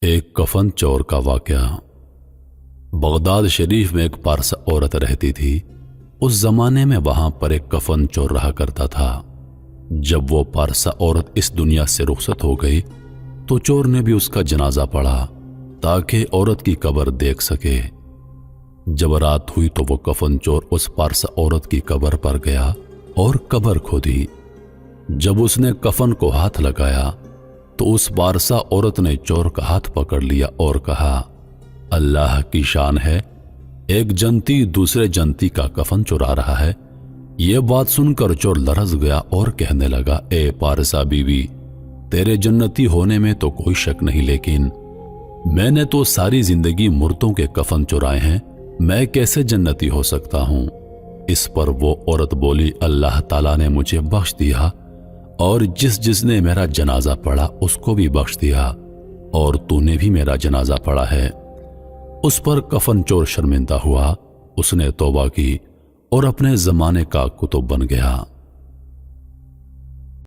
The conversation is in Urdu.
ایک کفن چور کا واقعہ۔ بغداد شریف میں ایک پارسا عورت رہتی تھی۔ اس زمانے میں وہاں پر ایک کفن چور رہا کرتا تھا۔ جب وہ پارسا عورت اس دنیا سے رخصت ہو گئی تو چور نے بھی اس کا جنازہ پڑھا تاکہ عورت کی قبر دیکھ سکے۔ جب رات ہوئی تو وہ کفن چور اس پارسا عورت کی قبر پر گیا اور قبر کھودی۔ جب اس نے کفن کو ہاتھ لگایا تو اس پارسا عورت نے چور کا ہاتھ پکڑ لیا اور کہا، اللہ کی شان ہے، ایک جنتی دوسرے جنتی کا کفن چرا رہا ہے۔ یہ بات سن کر چور لرز گیا اور کہنے لگا، اے پارسا بیوی، تیرے جنتی ہونے میں تو کوئی شک نہیں، لیکن میں نے تو ساری زندگی مردوں کے کفن چرائے ہیں، میں کیسے جنتی ہو سکتا ہوں؟ اس پر وہ عورت بولی، اللہ تعالیٰ نے مجھے بخش دیا اور جس نے میرا جنازہ پڑھا اس کو بھی بخش دیا، اور تو نے بھی میرا جنازہ پڑھا ہے۔ اس پر کفن چور شرمندہ ہوا، اس نے توبہ کی اور اپنے زمانے کا کتب بن گیا۔